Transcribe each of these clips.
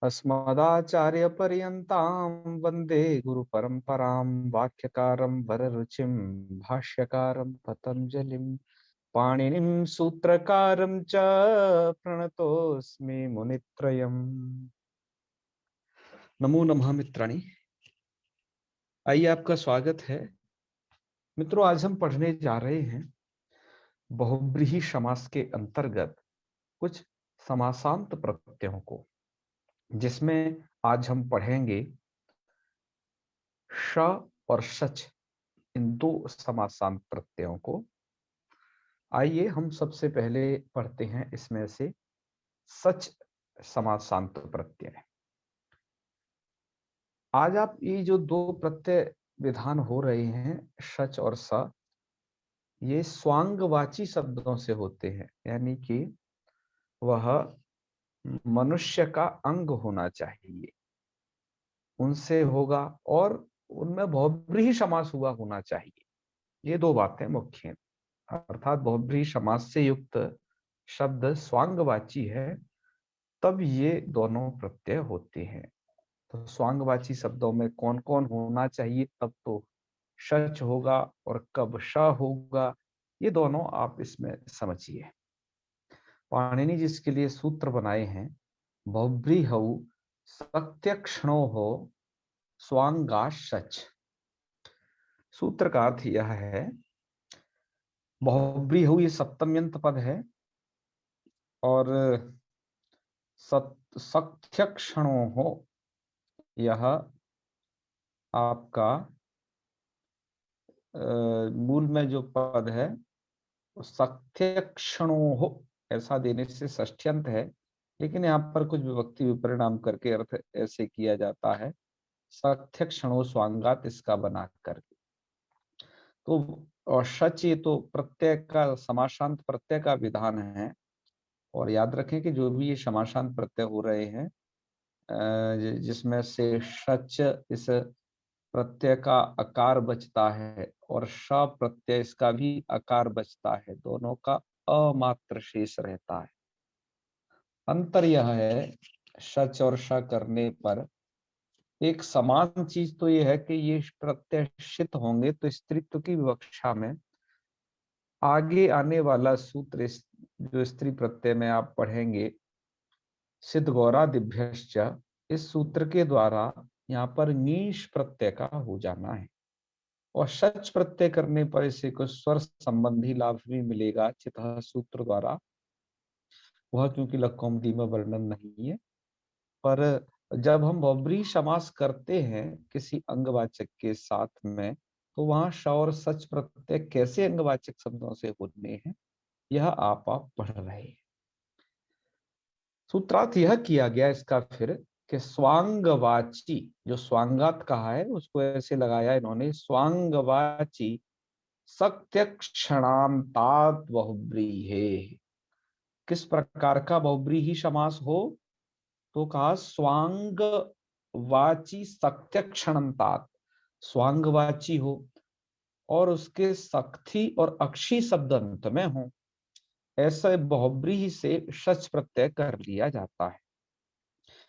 अस्मदाचार्यपर्यन्तां वन्दे गुरुपरम्परां वाक्यकारं वररुचिं भाष्यकारं पतञ्जलिं पाणिनिं सूत्रकारं च प्रणतोऽस्मि मुनित्रयम्। नमो नमः मित्राणि, आइए आपका स्वागत है। मित्रों, आज हम पढ़ने जा रहे हैं बहुब्रीहि समास के अंतर्गत कुछ समासांत प्रत्ययों को, जिसमें आज हम पढ़ेंगे श और शच, इन दो समासांत प्रत्ययों को। आइए हम सबसे पहले पढ़ते हैं इसमें से सच समासांत प्रत्यय। आज आप ये जो दो प्रत्यय विधान हो रहे हैं शच और स, ये स्वांगवाची शब्दों से होते हैं, यानी कि वह मनुष्य का अंग होना चाहिए, उनसे होगा और उनमें बहुब्रीहि समास हुआ होना चाहिए। ये दो बातें मुख्य हैं, अर्थात बहुब्रीहि समास से युक्त शब्द स्वांगवाची है, तब ये दोनों प्रत्यय होते हैं। तो स्वांगवाची शब्दों में कौन कौन होना चाहिए, तब तो शच होगा, और कब श होगा, ये दोनों आप इसमें समझिए। पाणिनि जिसके लिए सूत्र बनाए हैं, बहुब्रीहौ सत्यक्षणो स्वांगा शच। सूत्र का अर्थ यह है, बहुब्रीहौ ये सप्तम्यंत पद है, और सत्यक्षणो यह आपका मूल में जो पद है सत्यक्षणो, ऐसा देने से षष्ठ्यंत है, लेकिन यहाँ पर कुछ विभक्ति विपरिणाम करके अर्थ ऐसे किया जाता है, सत्यक्षणो स्वांगात इसका बना करके। तो और शच ये तो प्रत्यय का, समासांत प्रत्यय का विधान है। और याद रखें कि जो भी ये समासांत प्रत्यय हो रहे हैं, जिसमें से शच इस प्रत्यय का आकार बचता है और श प्रत्यय इसका भी आकार बचता है, दोनों का अमात्र शेष रहता है। अंतर यह है, शच और श करने पर एक समान चीज तो यह है कि ये प्रत्यय शित होंगे, तो स्त्रीत्व की विवक्षा में आगे आने वाला सूत्र जो स्त्री प्रत्यय में आप पढ़ेंगे, सिद्ध गौरादिभ्यश्च, इस सूत्र के द्वारा यहाँ पर नीश प्रत्यय का हो जाना है। और शच प्रत्यय करने पर इसे कुछ स्वर संबंधी लाभ भी मिलेगा चितः सूत्र द्वारा, वह क्योंकि लघुकौमुदी में वर्णन नहीं है। पर जब हम बहुब्रीहि समास करते हैं किसी अंगवाचक के साथ में, तो वहां श और सच प्रत्यय कैसे अंगवाचक शब्दों से होने हैं, यह आप पढ़ रहे हैं। सूत्रार्थ यह किया गया इसका फिर कि स्वांगवाची, जो स्वांगात कहा है उसको ऐसे लगाया इन्होंने, स्वांगवाची सत्यक्षणांतात बहुब्रीहि। किस प्रकार का बहुब्रीहि समास हो, तो कहा स्वांगवाची सत्यक्षणंतात, स्वांगवाची हो और उसके सक्थी और अक्षी शब्द अंत में हो, ऐसे बहुब्रीहि से शच प्रत्यय कर लिया जाता है।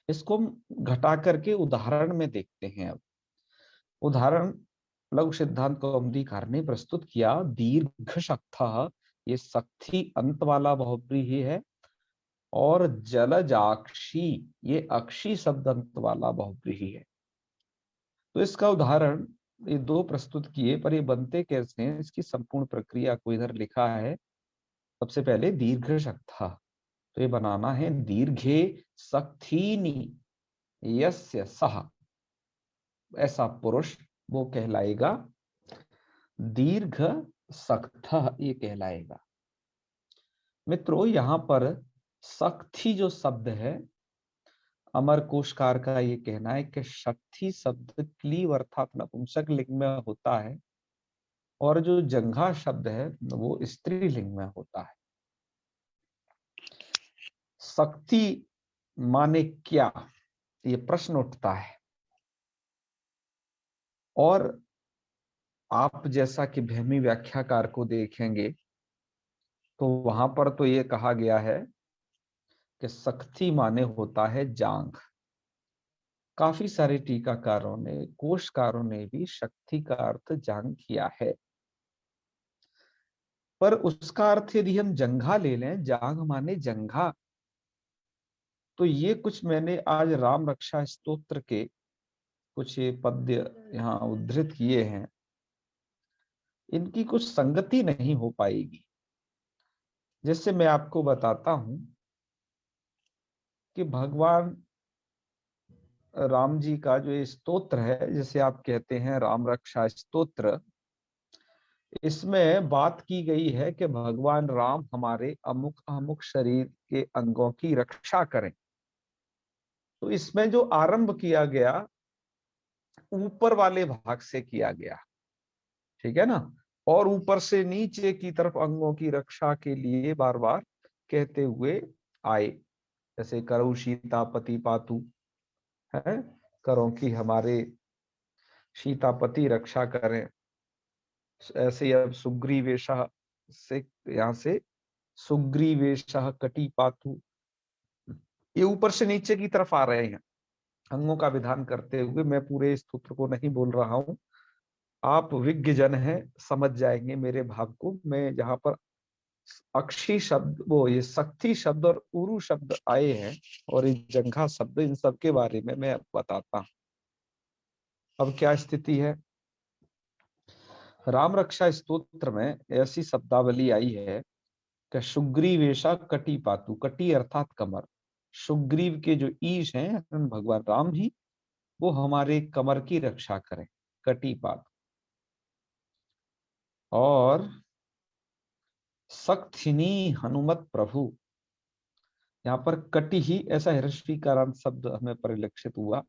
इसको हम घटा करके उदाहरण में देखते हैं। अब उदाहरण लघु सिद्धांत कौमुदीकार ने प्रस्तुत किया। दीर्घ शक्थ, ये सक्थी अंत वाला बहुब्रीहि है, और जलजाक्षी ये अक्षी शब्द अंत वाला बहुब्रीहि है। तो इसका उदाहरण ये दो प्रस्तुत किए, पर ये बनते कैसे हैं, इसकी संपूर्ण प्रक्रिया को इधर लिखा है। सबसे पहले दीर्घ शक्थ, तो ये बनाना है दीर्घे सक्थीनि यस्य सह, ऐसा पुरुष वो कहलाएगा दीर्घ सक्थ, ये कहलाएगा। मित्रों, यहाँ पर सक्थी जो शब्द है, अमर कोशकार का ये कहना है कि शक्ति शब्द क्लीव अर्थात नपुंसक लिंग में होता है, और जो जंघा शब्द है वो स्त्रीलिंग में होता है। शक्ति माने क्या, ये प्रश्न उठता है। और आप जैसा कि भैमी व्याख्याकार को देखेंगे, तो वहां पर तो ये कहा गया है कि शक्ति माने होता है जांघ, काफी सारे टीकाकारों ने, कोशकारों ने भी शक्ति का अर्थ जान किया है, पर उसका अर्थ यदि हम जंघा ले लें, जांग माने जंघा, तो ये कुछ मैंने आज राम रक्षा स्तोत्र के कुछ ये पद्य यहाँ उद्धृत किए हैं, इनकी कुछ संगति नहीं हो पाएगी। जैसे मैं आपको बताता हूं कि भगवान राम जी का जो ये स्तोत्र है, जिसे आप कहते हैं राम रक्षा स्तोत्र, इसमें बात की गई है कि भगवान राम हमारे अमुक अमुक शरीर के अंगों की रक्षा करें। तो इसमें जो आरंभ किया गया, ऊपर वाले भाग से किया गया, ठीक है ना, और ऊपर से नीचे की तरफ अंगों की रक्षा के लिए बार बार कहते हुए आए। जैसे करौ सीतापति पातु, है, करो कि हमारे सीतापति रक्षा करें। ऐसे अब सुग्रीवेशः से, यहां से सुग्रीवेशः कटी पातु, ये ऊपर से नीचे की तरफ आ रहे हैं अंगों का विधान करते हुए। मैं पूरे स्तोत्र को नहीं बोल रहा हूं, आप विज्ञ जन हैं, समझ जाएंगे मेरे भाव को। मैं जहां पर अक्षी शब्द, वो ये शक्ति शब्द और उरु शब्द आए हैं और ये जंघा शब्द, इन सब के बारे में मैं बताता हूं। अब क्या स्थिति है, राम रक्षा स्तोत्र में ऐसी शब्दावली आई है कि सुग्रीवेशा कटी पातु, कटी अर्थात कमर, सुग्रीव के जो ईश हैं भगवान राम ही, वो हमारे कमर की रक्षा करें, कटी पातु। और सक्थिनी हनुमत प्रभु, यहाँ पर कटी ही ऐसा हृष्टिकारांत शब्द हमें परिलक्षित हुआ।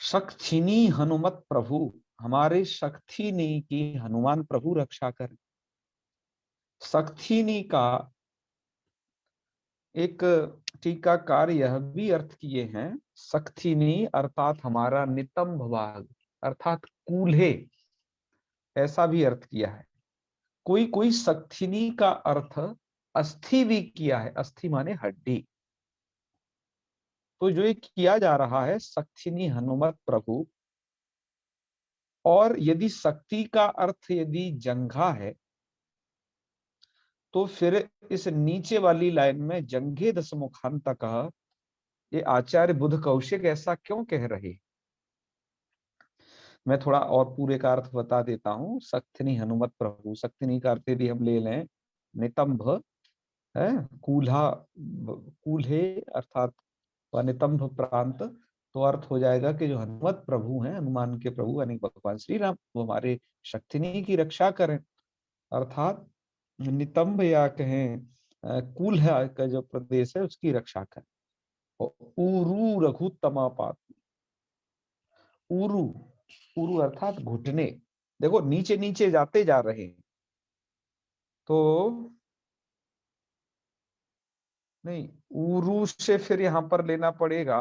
सक्थिनी हनुमत प्रभु, हमारे सक्थिनी की हनुमान प्रभु रक्षा करें। सक्थिनी का एक टीकाकार यह भी अर्थ किए हैं, सक्थिनी अर्थात हमारा नितंब भाग, अर्थात कूल्हे, ऐसा भी अर्थ किया है। कोई कोई सक्थिनी का अर्थ अस्थि भी किया है, अस्थि माने हड्डी। तो जो ये किया जा रहा है सक्थिनी हनुमत प्रभु, और यदि शक्ति का अर्थ यदि जंघा है, तो फिर इस नीचे वाली लाइन में जंघे दसमुखांतकः, ये आचार्य बुध कौशिक ऐसा क्यों कह रहे? मैं थोड़ा और पूरे का अर्थ बता देता हूँ। सक्थिनी हनुमत प्रभु, सक्थिनी का अर्थ यदि हम ले लें नितंभ है, कूल्हा, कूल्हे अर्थात नितंभ प्रांत, तो अर्थ हो जाएगा कि जो हनुमत प्रभु हैं, हनुमान के प्रभु यानी भगवान श्री राम, वो हमारे शक्तिनी की रक्षा करें। अर्थात नितंब या कहें कूल्हा का जो प्रदेश है उसकी रक्षा करें। उरु रघुत्तमा पात, उरु, उरु अर्थात घुटने, देखो नीचे नीचे जाते जा रहे हैं, तो नहीं, उरु से फिर यहां पर लेना पड़ेगा।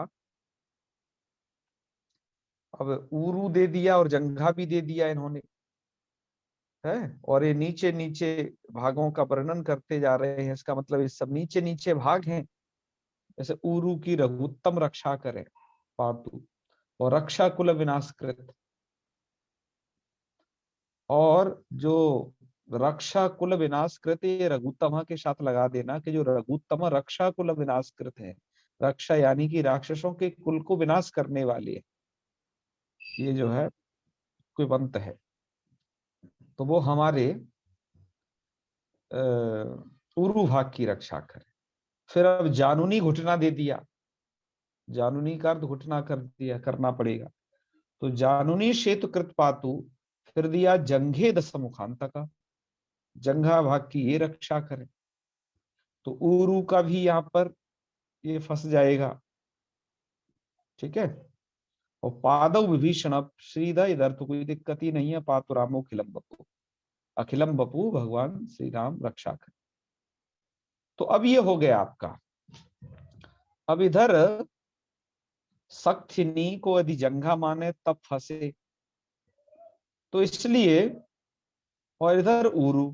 अब उरु दे दिया और जंघा भी दे दिया इन्होंने, है, और ये नीचे नीचे भागों का वर्णन करते जा रहे हैं, इसका मतलब ये सब नीचे नीचे भाग हैं। जैसे उरु की रघुत्तम रक्षा करें पातु, और रक्षा कुल विनाशकृत, और जो रक्षा कुल विनाशकृत, ये रघुत्तम के साथ लगा देना कि जो रघुत्तम रक्षा कुल विनाशकृत है, रक्षा यानी कि राक्षसों के कुल को विनाश करने वाले है, ये जो है कुवंत है, तो वो हमारे उरु भाग की रक्षा करे। फिर अब जानुनी घुटना दे दिया, जानुनी का अर्थ घुटना कर दिया, करना पड़ेगा, तो जानुनी शेतु कृत पातु, फिर दिया जंघे दसमुखांत का, जंघा भाग की ये रक्षा करे। तो उरु का भी यहाँ पर ये फंस जाएगा, ठीक है। और पादव विभीषण, श्रीधर, इधर तो कोई दिक्कत ही नहीं है, पातु रामो खिलम बपू, अखिलम बपू भगवान श्री राम रक्षा करे। तो अब ये हो गया आपका। अब इधर सक्थिनी को यदि जंघा माने तब फंसे, तो इसलिए, और इधर उरु,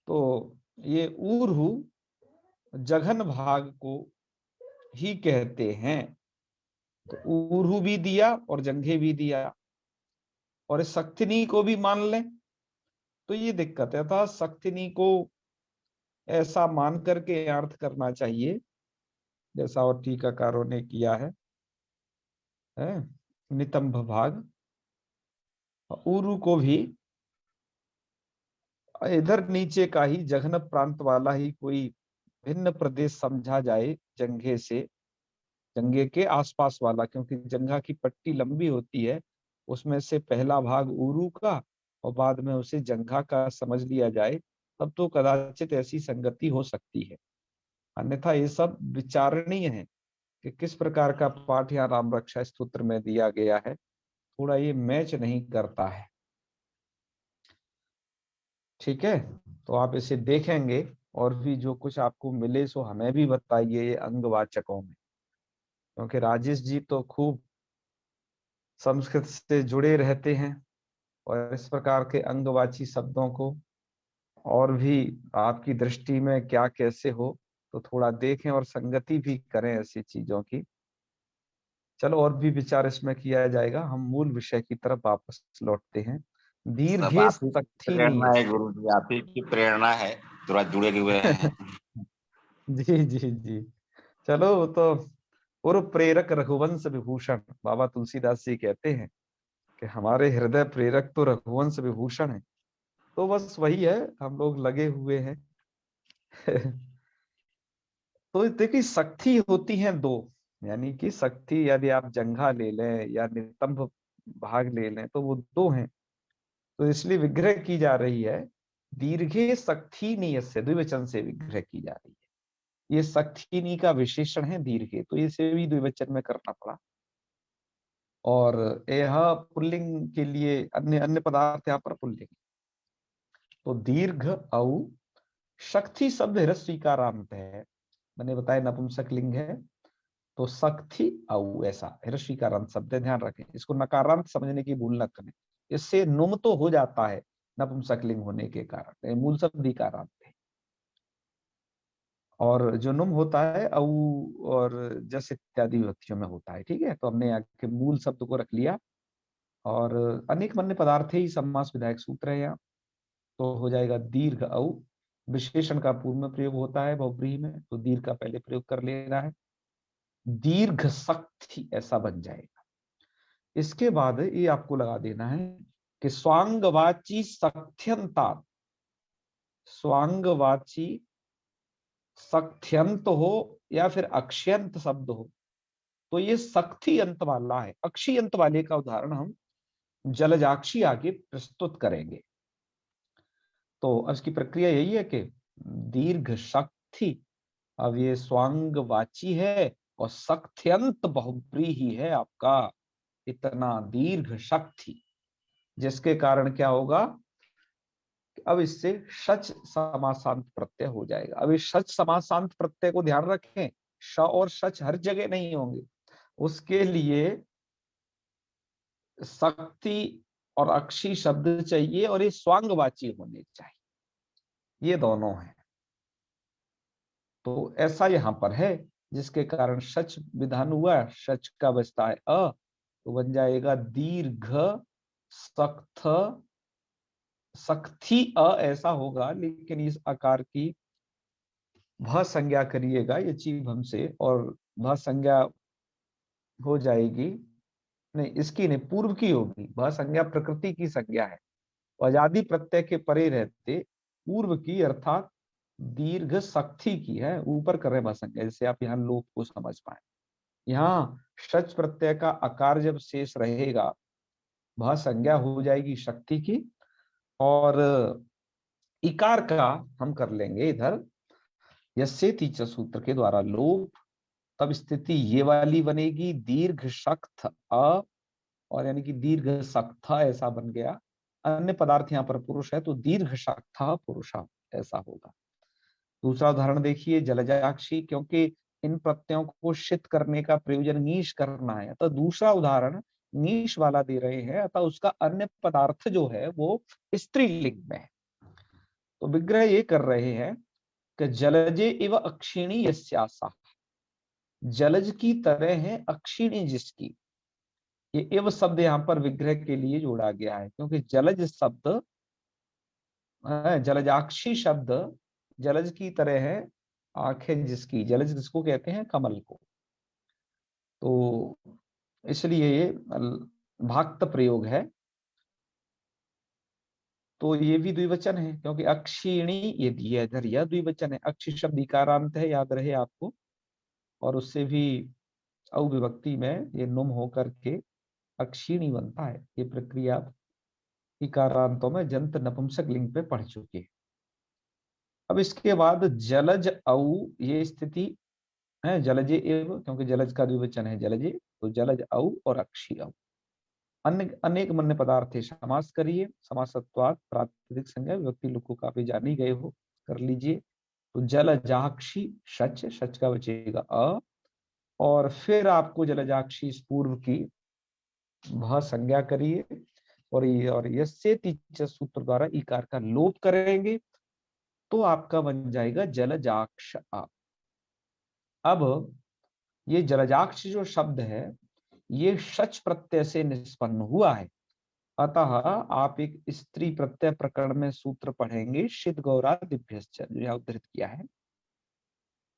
तो ये ऊरु जघन भाग को ही कहते हैं। तो ऊरू भी दिया और जंघे भी दिया, और इस सक्थिनी को भी मान लें तो ये दिक्कत है। अतः सक्थिनी को ऐसा मान करके अर्थ करना चाहिए जैसा और टीकाकारों ने किया है? नितंब भाग। ऊरू को भी इधर नीचे का ही जघन प्रांत वाला ही कोई भिन्न प्रदेश समझा जाए जंघे से, जंघे के आसपास वाला, क्योंकि जंघा की पट्टी लंबी होती है, उसमें से पहला भाग ऊरू का और बाद में उसे जंघा का समझ लिया जाए, तब तो कदाचित ऐसी संगति हो सकती है। अन्यथा ये सब विचारणीय है कि किस प्रकार का पाठ यहाँ राम रक्षा स्तोत्र में दिया गया है, थोड़ा ये मैच नहीं करता है। ठीक है, तो आप इसे देखेंगे और भी जो कुछ आपको मिले सो हमें भी बताइए ये अंगवाचकों में, क्योंकि राजेश जी तो खूब संस्कृत से जुड़े रहते हैं और इस प्रकार के अंगवाची शब्दों को और भी आपकी दृष्टि में क्या कैसे हो तो थोड़ा देखें और संगति भी करें ऐसी चीजों की। चलो और भी विचार इसमें किया जाएगा, हम मूल विषय की तरफ वापस लौटते हैं। सब दीर्घे आप ही की सक्थिनी प्रेरणा है यस्य। गुरु जी, आप ही की प्रेरणा है, थोड़ा जुड़े हुए हैं। जी जी जी। चलो वो तो पूर्व प्रेरक रघुवंश विभूषण बाबा तुलसीदास जी कहते हैं कि हमारे हृदय प्रेरक तो रघुवंश विभूषण है। तो बस वही है, हम लोग लगे हुए हैं। तो देखिए शक्ति होती हैं दो, यानी कि शक्ति यदि आप जंघा ले लें या नितंब भाग ले लें तो वो दो हैं। तो इसलिए विग्रह की जा रही है दीर्घे सक्थिनी से, द्विवचन से विग्रह की जा रही है। ये सक्थिनी का विशेषण है दीर्घे, तो इसे भी द्विवचन में करना पड़ा। और यह पुल्लिंग के लिए अन्य अन्य पदार्थ यहाँ पर पुल्लिंग। तो दीर्घ औ शक्ति शब्द ह्रस्वीकारांत है, मैंने बताया नपुंसक लिंग है। तो शक्ति औ ऐसा ह्रस्वीकारांत शब्द है, ध्यान रखें इसको, नकारांत समझने की भूल न करें। इससे नुम तो हो जाता है नपुंसक लिंग होने के कारण, मूल शब्द विकारांत है। और जो नुम होता है औ और जस इत्यादि विभक्तियों में होता है। ठीक है, तो हमने यहाँ के मूल शब्द को रख लिया। और अनेक मन्य पदार्थ ही समास विधायक सूत्र है यहाँ। तो हो जाएगा दीर्घ औ, विशेषण का पूर्व में प्रयोग होता है बहुव्रीहि में, तो दीर्घ का पहले प्रयोग कर लेना है, दीर्घ सक्थि ऐसा बन जाएगा। इसके बाद ये आपको लगा देना है कि स्वांगवाची सक्थ्यंता, स्वांगवाची सक्थ्यंत हो या फिर अक्षयंत शब्द हो, तो ये सक्थि अंत वाला है। अक्षी अंत वाले का उदाहरण हम जलजाक्षी आगे प्रस्तुत करेंगे। तो इसकी प्रक्रिया यही है कि दीर्घ शक्ति, अब ये स्वांगवाची है और सक्थ्यंत बहुब्रीहि है आपका, इतना दीर्घ शक्ति, जिसके कारण क्या होगा, अब इससे शच समासांत प्रत्यय हो जाएगा। अब इस शच समासांत प्रत्यय को ध्यान रखें, श और शच हर जगह नहीं होंगे, उसके लिए शक्ति और अक्षी शब्द चाहिए और ये स्वांगवाची होने चाहिए, ये दोनों हैं। तो ऐसा यहां पर है, जिसके कारण शच विधान हुआ, शच का बचता है अ, तो बन जाएगा दीर्घ सख्त सख्ती अ ऐसा होगा, लेकिन इस आकार की भ संज्ञा करिएगा ये चीज हमसे, और भ संज्ञा हो जाएगी, नहीं इसकी नहीं पूर्व की होगी। भ संज्ञा प्रकृति की संज्ञा है, आजादी प्रत्यय के परे रहते पूर्व की अर्थात दीर्घ सख्ती की है, ऊपर कर रहे भाषण, जैसे आप यहाँ लोप को समझ पाए। यहाँ शच प्रत्यय का आकार जब शेष रहेगा, वह संज्ञा हो जाएगी शक्ति की, और इकार का हम कर लेंगे इधर यस्य तीच सूत्र के द्वारा लोप, तब स्थिति ये वाली बनेगी दीर्घ शक्त अ, और यानी कि दीर्घ सक्त ऐसा बन गया। अन्य पदार्थ यहाँ पर पुरुष है तो दीर्घ शक्त पुरुषा ऐसा होगा। दूसरा उदाहरण देखिए जलजाक्षी, क्योंकि इन प्रत्ययों को शिथ करने का प्रयोजन नीश करना है, तो दूसरा उदाहरण नीश वाला दे रहे हैं, अतः उसका अन्य पदार्थ जो है वो स्त्रीलिंग में है। तो विग्रह ये कर रहे हैं कि जलजे इव अक्षिणी यस्यासा, जलज की तरह है अक्षिणी जिसकी। ये एव शब्द यहाँ पर विग्रह के लिए जोड़ा गया है, क्योंकि जलज शब्द, जलजाक्षी शब्द जलज की तरह है आंखें जिसकी। जलज जिसको कहते हैं, कमल को। तो इसलिए ये भाक्त प्रयोग है। तो ये भी द्विवचन है, क्योंकि अक्षिणी ये दिया इधर, यह द्विवचन है। अक्षी शब्द इकारांत है, याद रहे आपको, और उससे भी औ विभक्ति में ये नुम होकर के अक्षिणी बनता है। ये प्रक्रिया इकारांतों में जंत नपुंसक लिंग पे पढ़ चुके हैं। अब इसके बाद जलज औ ये स्थिति है, जलजे एव, क्योंकि जलज का द्विवचन है जलजे, तो जलज औ और अक्षी औ। अन्य अनेक मन्य पदार्थ है, समास करिए। समासत्वात् प्रातिपदिक संज्ञा विभक्ति लोग को काफी जान ही गए हो, कर लीजिए। तो जलजाक्षी शच, शच का बचेगा अ, और फिर आपको जलजाक्षी इस पूर्व की भ संज्ञा करिए, और यस्य तीच सूत्र द्वारा इकार का लोप करेंगे, तो आपका बन जाएगा जलजाक्ष आ। अब ये जलजाक्ष जो शब्द है, ये शच प्रत्यय से निष्पन्न हुआ है। अतः आप एक स्त्री प्रत्यय प्रकरण में सूत्र पढ़ेंगे, शित गौरादिभ्यश्च, जो यहाँ उद्धृत किया है।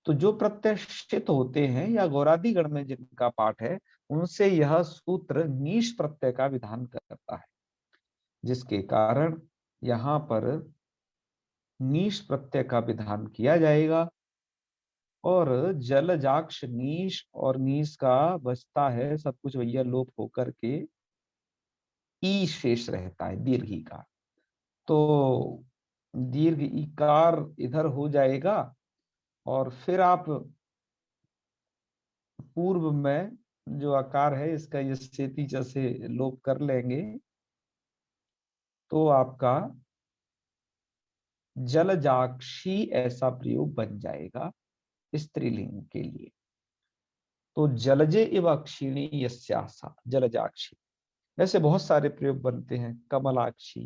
तो जो प्रत्यय शित होते हैं या गौरादि गण में जिनका पाठ है, उनसे यह सूत्र नीश प्रत्यय का विधान करता है, जिसके कारण यहाँ पर नीश प्रत्यय का विधान किया जाएगा। और जलजाक्ष नीश, और नीश का बचता है सब कुछ भैया लोप होकर के ई शेष रहता है, दीर्घ का। तो दीर्घ इकार इधर हो जाएगा, और फिर आप पूर्व में जो आकार है इसका ये सेती जैसे लोप कर लेंगे, तो आपका जलजाक्षी ऐसा प्रयोग बन जाएगा स्त्रीलिंग के लिए। तो जलजे इव अक्षिणी यस्यासा, जलजाक्षी। ऐसे बहुत सारे प्रयोग बनते हैं, कमलाक्षी,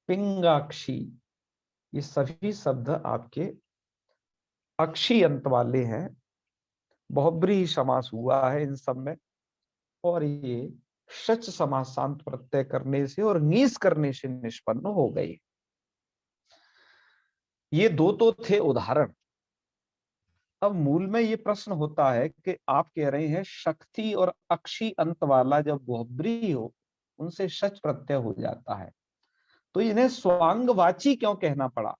पिंगाक्षी, ये सभी शब्द आपके अक्षी अंत वाले हैं। बहुब्रीहि समास हुआ है इन सब में, और ये शच समासांत प्रत्यय करने से और नीस करने से निष्पन्न हो गए। ये दो तो थे उदाहरण। अब मूल में ये प्रश्न होता है कि आप कह रहे हैं शक्ति और अक्षी अंत वाला जब बहुब्रीहि हो, उनसे शच प्रत्यय हो जाता है, तो इन्हें स्वांगवाची क्यों कहना पड़ा?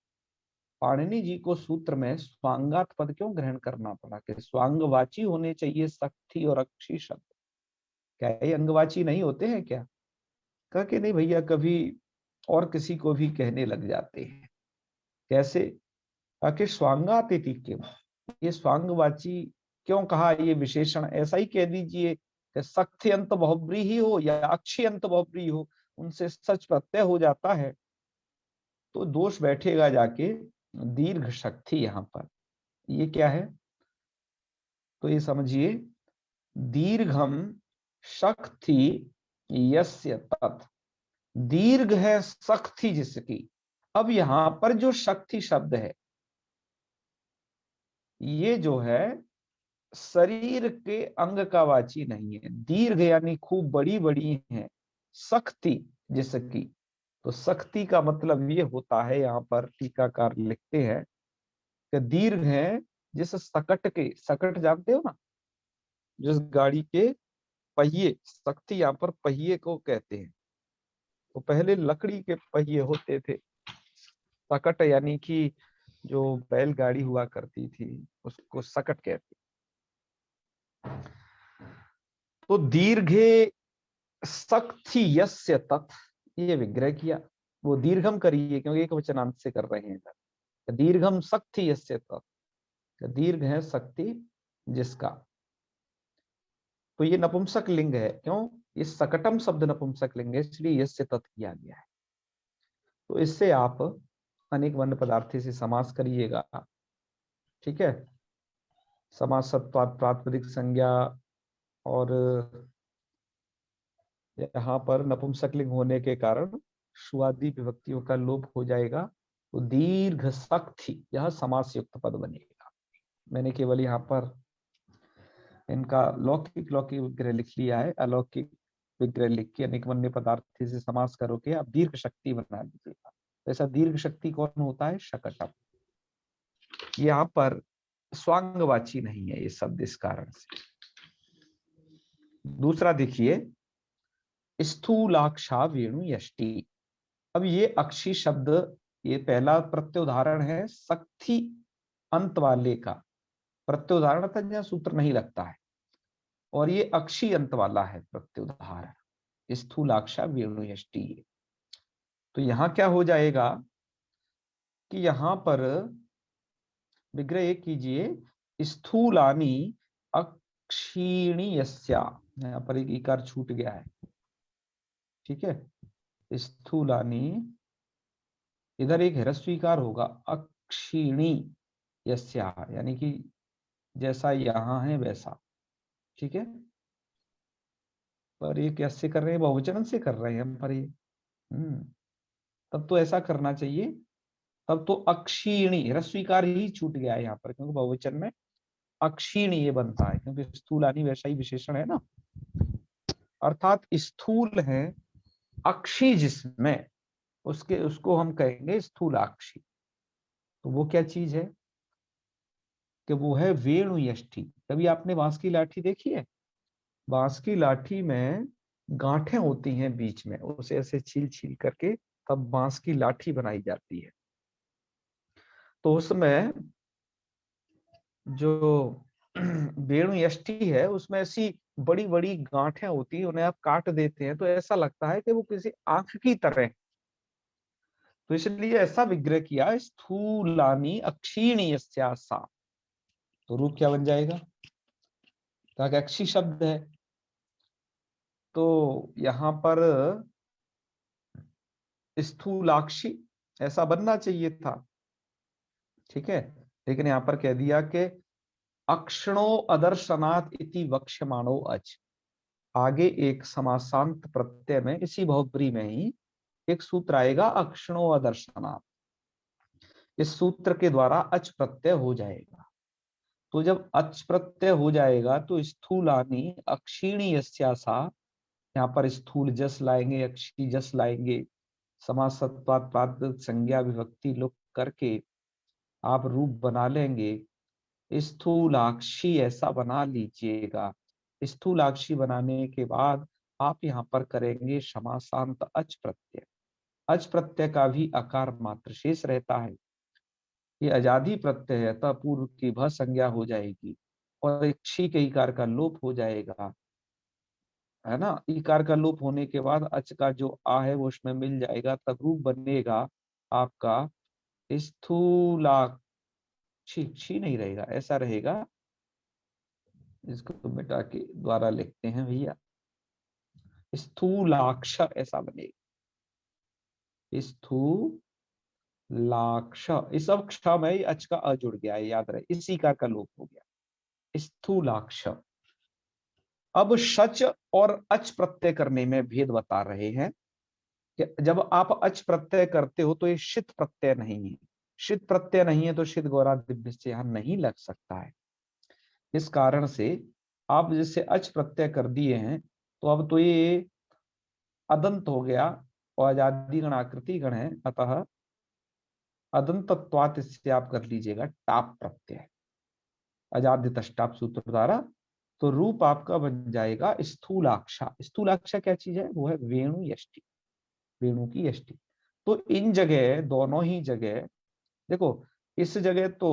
पाणिनि जी को सूत्र में स्वांगात पद क्यों ग्रहण करना पड़ा कि स्वांगवाची होने चाहिए शक्ति और अक्षी शब्द? क्या ये अंगवाची नहीं होते हैं क्या? कहा कि नहीं भैया, कभी और किसी को भी कहने लग जाते हैं। कैसे? आखिर स्वांगातिथि क्यों, ये स्वांगवाची क्यों कहा? ये विशेषण ऐसा ही कह दीजिए कि शक्ति अंत बहुब्रीहि हो या अक्षी अंत बहुब्रीहि हो, उनसे सच प्रत्यय हो जाता है, तो दोष बैठेगा जाके दीर्घ शक्ति। यहां पर ये क्या है? तो ये समझिए, दीर्घम शक्ति यस्य तत्, दीर्घ है शक्ति जिसकी। अब यहां पर जो शक्ति शब्द है, ये जो है शरीर के अंग का वाची नहीं है। दीर्घ यानी खूब बड़ी बड़ी है, शक्ति जिसकी, तो शक्ति का मतलब ये होता है, यहाँ पर टीकाकार लिखते हैं कि दीर्घ है जिस सकट के, सकट जानते हो ना, जिस गाड़ी के पहिए, शक्ति यहाँ पर पहिए को कहते हैं। तो पहले लकड़ी के पहिए होते थे, सकट यानी कि जो बैलगाड़ी हुआ करती थी उसको सकट कहते। तो दीर्घे शक्ति यस्य तत्, ये विग्रह किया। वो दीर्घम करिए क्योंकि एक वचनांत से कर रहे हैं। दीर्घम शक्ति यस्य तत्, दीर्घ है शक्ति जिसका। तो ये नपुंसक लिंग है, क्यों? ये सकटम शब्द नपुंसक लिंग है, इसलिए यस्य तत् किया गया है। तो इससे आप अनेक वर्ण पदार्थी से समास करिएगा, ठीक है। समासत्वात् प्रातिपदिक संज्ञा, और यहाँ पर नपुंसक लिंग होने के कारण शुआदि विभक्तियों का लोप हो जाएगा। तो दीर्घ शक्ति, यह समास युक्त पद बनेगा। मैंने केवल यहाँ पर इनका लौकिक लौकिक विग्रह लिख लिया है, अलौकिक विग्रह लिख के अनेक वन्य पदार्थ से समास करो के आप दीर्घ शक्ति बना लीजिएगा। ऐसा दीर्घ शक्ति कौन होता है? शकटम। यहाँ पर स्वांगवाची नहीं है ये शब्द इस कारण से। दूसरा देखिए, स्थूलाक्षा वेणु यष्टि। अब ये अक्षी शब्द, ये पहला प्रत्युदाहरण है सक्थी अंत वाले का। प्रत्युदाहरण था जहां सूत्र नहीं लगता है, और ये अक्षी अंत वाला है प्रत्युदाहरण, स्थूलाक्षा वेणु यष्टि। तो यहां क्या हो जाएगा कि यहां पर विग्रह कीजिए, स्थूलानी अक्षीणी यस्या। यहाँ पर एक इकार छूट गया है, ठीक है। स्थूलानी, इधर एक ह्रस्वीकार होगा, अक्षीणी यस्या, यानी कि जैसा यहां है वैसा, ठीक है। पर ये कैसे कर रहे हैं? बहुवचन से कर रहे हैं हम पर ये। तब तो ऐसा करना चाहिए, तब तो अक्षीणी, ह्रस्वीकार ही छूट गया है यहाँ पर, क्योंकि बहुवचन में अक्षीणी ये बनता है, क्योंकि स्थूलानी वैसा ही विशेषण है ना। अर्थात स्थूल है अक्षी जिसमें, उसको हम कहेंगे स्थूलाक्षी। तो वो क्या चीज है कि वो है वेणु यष्टि। कभी आपने बांस की लाठी देखी है? बांस की लाठी में गांठें होती हैं बीच में, उसे ऐसे छील छील करके तब बांस की लाठी बनाई जाती है। तो उसमें जो वेणु यष्टि है उसमें ऐसी बड़ी बड़ी गांठें होती है, उन्हें आप काट देते हैं तो ऐसा लगता है कि वो किसी आंख की तरह। तो इसलिए ऐसा विग्रह किया, स्थूलानी अक्षीणी यस्यासा। तो रूप क्या बन जाएगा? ताकि अक्षी शब्द है, तो यहां पर स्थूलाक्षी ऐसा बनना चाहिए था, ठीक है। लेकिन यहां पर कह दिया कि अक्षणो अदर्शनात् इति वक्ष्यमाणो अच। आगे एक समासांत प्रत्यय में, इसी बहुब्री में ही एक सूत्र आएगा, अक्षणो अदर्शनात्। इस सूत्र के द्वारा अच प्रत्यय हो जाएगा। तो जब अच प्रत्यय हो जाएगा तो स्थूलानी अक्षीणी यस्यासा, यहाँ पर स्थूल जस लाएंगे, अक्षी जस लाएंगे, समासत्वात् प्रातिपदिक संज्ञा विभक्ति लोग करके आप रूप बना लेंगे। स्थूलाक्षी ऐसा बना लीजिएगा। स्थूलाक्षी बनाने के बाद आप यहाँ पर करेंगे समासांत अच प्रत्यय। अच प्रत्यय का भी आकार मात्र शेष रहता है। ये अजादी प्रत्यय है, अतः पूर्व की भ संज्ञा हो जाएगी और एक शी के इकार का लोप हो जाएगा, है ना। इकार का लोप होने के बाद अच का जो आ है वो उसमें मिल जाएगा, तब रूप बनेगा आपका स्थूलाक्षी। छी नहीं रहेगा, ऐसा रहेगा। इसको तो मिटा के द्वारा लिखते हैं भैया, स्थूलाक्ष ऐसा बनेगा, स्थूलाक्ष। इस अब क्ष में अच का अ जुड़ गया है, याद रहे, इसी कार का लोप हो गया, स्थूलाक्ष। अब शच और अच प्रत्यय करने में भेद बता रहे हैं कि जब आप अच प्रत्यय करते हो तो ये शित प्रत्यय नहीं है। शित प्रत्यय नहीं है तो शित गौरा दिव्य से यहां नहीं लग सकता है। इस कारण से आप जैसे अच प्रत्यय कर दिए हैं, तो अब तो ये अदंत हो गया और आजादी गण आकृति गण है, अतः अदंतत्वात् इससे आप कर लीजिएगा टाप प्रत्यय, अजाद्य तष्टाप सूत्र द्वारा। तो रूप आपका बन जाएगा स्थूलाक्षा। स्थूलाक्षा क्या चीज है? वो है वेणु यष्टि, वेणु की यष्टि। तो इन जगह, दोनों ही जगह देखो, इस जगह तो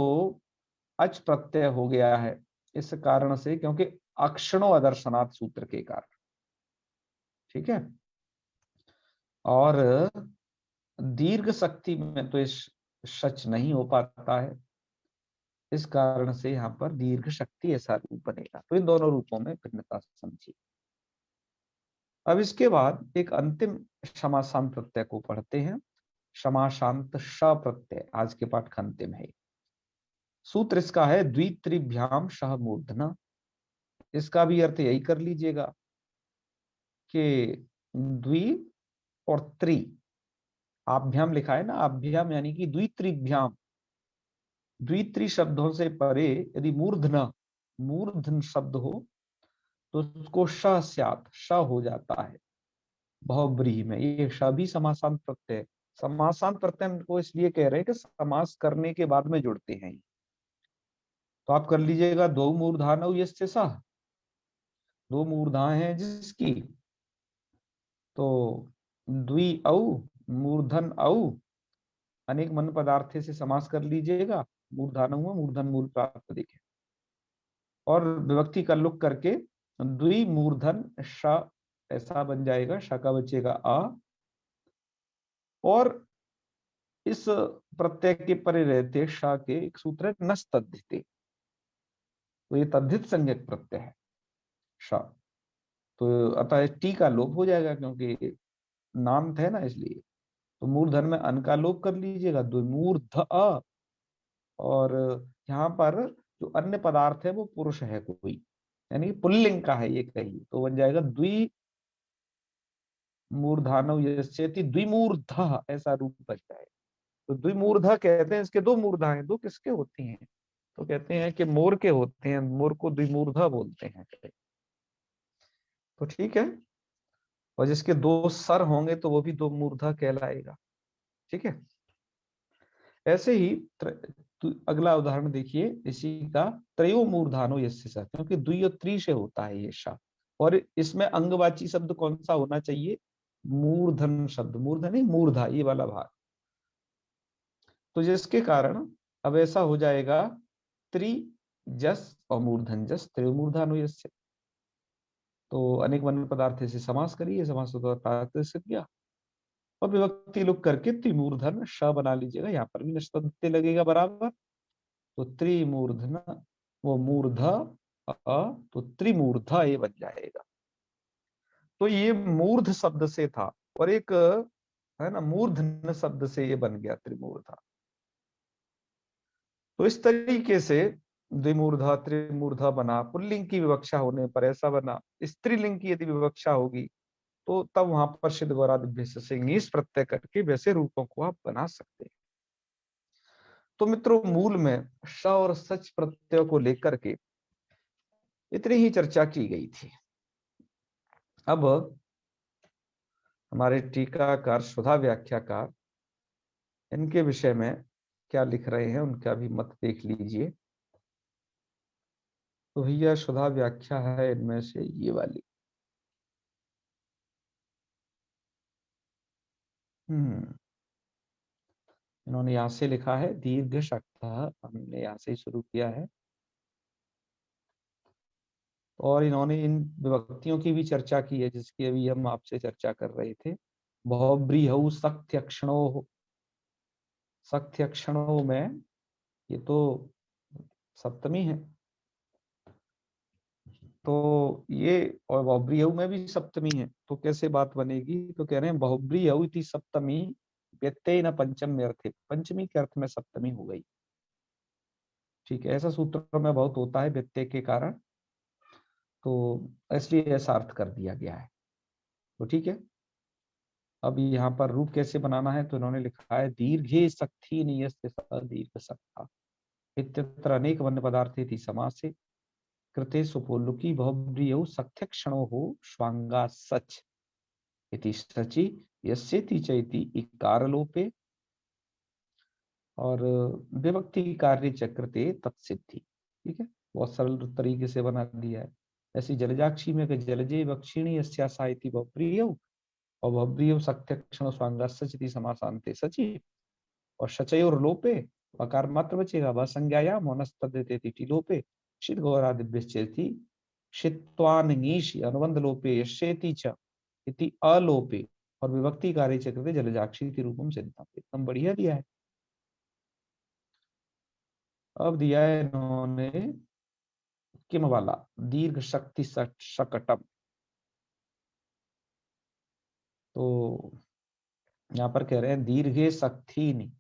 अच प्रत्यय हो गया है इस कारण से, क्योंकि अक्षणो अदर्शनात् सूत्र के कारण, ठीक है। और दीर्घ शक्ति में तो इस सच नहीं हो पाता है, इस कारण से यहाँ पर दीर्घ शक्ति ऐसा रूप बनेगा। तो इन दोनों रूपों में भिन्नता समझिए। अब इसके बाद एक अंतिम समासांत प्रत्यय को पढ़ते हैं, समासांत श प्रत्यय। आज के पाठ का अंतिम है। सूत्र इसका है द्वित्रिभ्याम शह मूर्धना। इसका भी अर्थ यही कर लीजिएगा कि द्वि और त्रि, आभ्याम लिखा है ना, आभ्याम यानी कि द्वित्रिभ्याम, द्वित्रि शब्दों से परे यदि मूर्धना मूर्धन शब्द हो तो उसको श स्यात्, श हो जाता है बहुब्रीहि में। ये श भी समासांत प्रत्यय है। समासांत प्रत्यय को इसलिए कह रहे हैं कि समास करने के बाद में जुड़ते हैं। तो आप कर लीजिएगा, दो मूर्धानौ यस्य सः, दो मूर्धा हैं जिसकी, तो द्वि औ मूर्धन औ अनेक मन पदार्थ से समास कर लीजिएगा। मूर्धानौ में मूर्धन मूल प्रातिपदिक है, और विभक्ति का लुक करके द्वि मूर्धन श ऐसा बन जाएगा, श का बचेगा अ, और इस प्रत्यय के परे रहते श के एक सूत्र है नस तद्धिते, तो ये तद्धित संज्ञक प्रत्यय है श। तो अतः टी का लोप हो जाएगा क्योंकि नाम थे ना, इसलिए। तो मूर्धन में अन का लोप कर लीजिएगा, द्विमूर्ध अ, और यहाँ पर जो अन्य पदार्थ है वो पुरुष है कोई, यानी पुल्लिंग का है ये, कही तो बन जाएगा द्वि मूर्धानव यस्येति द्विमूर्ध, ऐसा रूप बच जाएगा। तो द्विमूर्ध कहते हैं, इसके दो मूर्धा हैं, दो किसके होती हैं, तो कहते हैं कि मोर के होते हैं, मोर को द्विमूर्धा बोलते हैं। तो ठीक है, और जिसके दो सर होंगे तो वो भी दो मूर्धा कहलाएगा। ठीक है, ऐसे ही अगला उदाहरण देखिए इसी का, त्रयो मूर्धानो यस्य स, क्योंकि द्वि और त्रि से होता है ये श, और इसमें अंगवाची शब्द कौन सा होना चाहिए, मूर्धन शब्द, मूर्धन नहीं मूर्धा, ये वाला भाग। तो जिसके कारण अब ऐसा हो जाएगा, त्रि जस और मूर्धन जस, त्रयो मूर्धानो यस्य। तो अनेक वर्ण पदार्थ से समास करिए, समास से किया, और विभक्ति लुक करके त्रिमूर्धन श बना लीजिएगा। यहाँ पर भी नष्ट लगेगा बराबर, तो त्रिमूर्धन, वो मूर्ध अ, तो त्रिमूर्धा ये बन जाएगा। तो ये मूर्ध शब्द से था, और एक है ना मूर्धन शब्द से ये बन गया त्रिमूर्धा। तो इस तरीके से द्विमूर्धा त्रिमूर्धा बना, पुल्लिंग की विवक्षा होने पर ऐसा बना। स्त्रीलिंग की यदि विवक्षा होगी तो तब वहां पर सिद्ध गौरादिभ्य से ङीस प्रत्यय करके वैसे रूपों को आप बना सकते हैं। तो मित्रों, मूल में श और सच प्रत्यय को लेकर के इतनी ही चर्चा की गई थी। अब हमारे टीकाकार, सुधा व्याख्याकार, इनके विषय में क्या लिख रहे हैं उनका भी मत देख लीजिए। तो भैया सुधा व्याख्या है इनमें से ये वाली। इन्होंने यहां से लिखा है दीर्घ शक्त, हमने यहां से ही शुरू किया है, और इन्होंने इन विभक्तियों की भी चर्चा की है जिसकी अभी हम आपसे चर्चा कर रहे थे। बहुब्रीहौ सक्त्यक्षणो, सक्त्यक्षणों में ये तो सप्तमी है, तो ये, और बहुब्रीहौ में भी सप्तमी है, तो कैसे बात बनेगी, तो कह रहे हैं बहुब्रीहौ इति सप्तमी व्यत्यय न पंचमी अर्थे, पंचमी के अर्थ में सप्तमी हो गई। ठीक है, ऐसा सूत्र में बहुत होता है व्यत्यय के कारण, तो इसलिए ऐसा अर्थ कर दिया गया है। तो ठीक है, अब यहाँ पर रूप कैसे बनाना है, तो इन्होंने लिखा है दीर्घे सक्थी नियस्य दीर्घ सक्था इत्यत्र अनेक वन्य पदार्थे थी समासे कृते सुपोल्लुकी बहुब्रीयौ सक्थ्यक्षणो हो श्वांगा सच इति सचि यस्येति चैति इकार लोपे, और विभक्ति कार्य चक्रते तत्सिद्धि। ठीक है, बहुत सरल तरीके से बना दिया है। ऐसी जलजाक्षी में जलजे वक्षिणी यस्या साइति बहुप्रियौ, और बहुप्रियौ सक्थ्यक्षण स्वांगा सचति समासान्ते सचि, और शचयोर लोपे वकार मात्र बचेगा, वह संज्ञायाम होनस्तद्यतेति लोपे शीत गौरादिभ्यश्चेति षित्वान्ङीषि अनुबंध लोपे यश्चेति च इति अलोपे, और विभक्ति कार्य चक्रते जलजाक्षी के रूपम सिद्धम। एकदम बढ़िया दिया है। अब दिया है इन्होंने किम वाला, दीर्घ शक्ति शकटम। तो यहाँ पर कह रहे हैं दीर्घे शक्तिनी,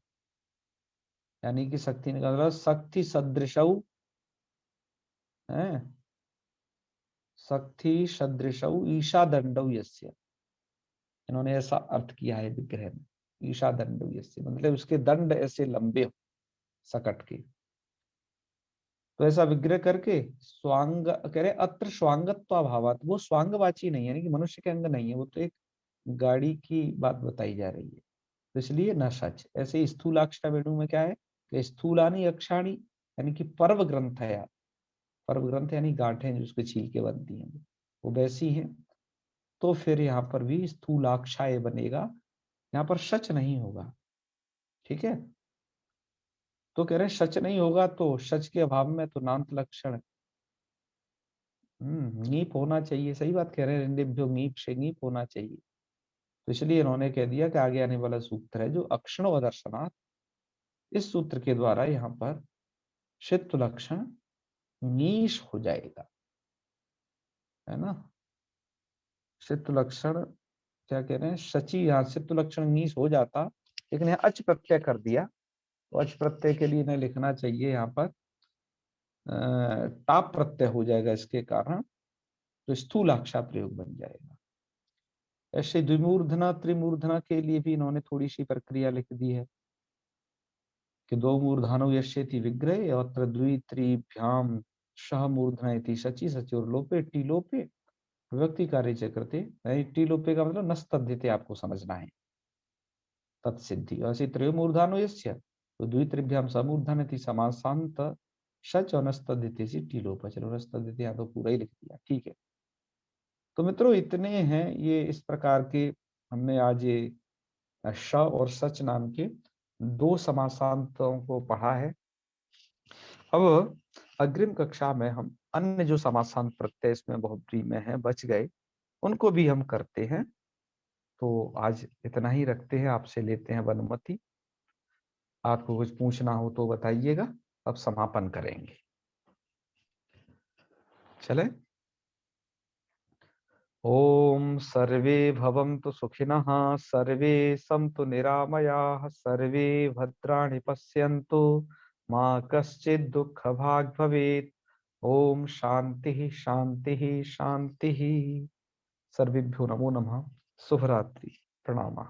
यानी कि शक्ति का मतलब शक्ति सदृशौ है, शक्ति सदृशौ ईशा दंडौ यस्य, इन्होंने ऐसा अर्थ किया है विग्रह में। ईशा दंडौ यस्य मतलब उसके दंड ऐसे लंबे हो सकट के। तो ऐसा विग्रह करके स्वांग कह रहे अत्र स्वांगत्वाभावात, वो स्वांगवाची नहीं है, यानी कि मनुष्य के अंग नहीं है, वो तो एक गाड़ी की बात बताई जा रही है, तो इसलिए न सच। ऐसे ही स्थूलाक्षा वेणु में क्या है कि स्थूलानी अक्षाणी, यानी कि पर्व ग्रंथ है यार, पर्व ग्रंथ यानी गांठें जो उसके छील के बनती हैं वो वैसी हैं। तो फिर यहाँ पर भी स्थूलाक्षाय बनेगा, यहाँ पर सच नहीं होगा। ठीक है, तो कह रहे हैं सच नहीं होगा, तो सच के अभाव में तो नांत लक्षण नीप होना चाहिए। सही बात कह रहे हैं, निभ्यो नीप से नीप होना चाहिए। तो इसलिए इन्होंने कह दिया कि आगे आने वाला सूत्र है जो अक्षण व दर्शनात्, इस सूत्र के द्वारा यहाँ पर शित्व लक्षण नीश हो जाएगा, है ना। शित्व लक्षण क्या कह रहे हैं, सची, यहाँ शित्व लक्षण नीश हो जाता, लेकिन यहाँ अच प्रत्यय कर दिया, तो अच प्रत्यय के लिए इन्हें लिखना चाहिए यहाँ पर टाप प्रत्यय हो जाएगा, इसके कारण तो स्थूलाक्षा प्रयोग बन जाएगा। ऐसे द्विमूर्धना त्रिमूर्धना के लिए भी इन्होंने थोड़ी सी प्रक्रिया लिख दी है कि दो मूर्धानो यश्येति विग्रहे अत्र द्वित्रिभ्याम सह मूर्धना इति सची सची और लोपे टी लोपे विभक्ति कार्य चक्रते, टी लोपे का मतलब नस्तद्धिते आपको समझना है, तत्सिद्धि। ऐसे त्रयो मूर्धानो यस्य तो द्वित्रिभ्याम समूर्धन इति समासांत सच और नस्तद्धिते से टी लोप, चलो नस्तद्धिते यहाँ तो पूरा ही लिख दिया। ठीक है, तो मित्रों इतने हैं ये, इस प्रकार के हमने आज ये श और सच नाम के दो समासांतों को पढ़ा है। अब अग्रिम कक्षा में हम अन्य जो समासांत प्रत्यय इसमें बहुब्री में है बच गए, उनको भी हम करते हैं। तो आज इतना ही रखते हैं, आपसे लेते हैं अनुमति। आपको कुछ पूछना हो तो बताइएगा, अब समापन करेंगे। चले, ओम सर्वे भवन्तु सुखिनः, सर्वे सन्तु निरामयाः, सर्वे भद्राणि पश्यन्तु, मा कश्चित् दुःखभाग् भवेत्। ओम शांति शांति शांति। सर्वेभ्यो नमो नमः। शुभरात्रि, प्रणामः।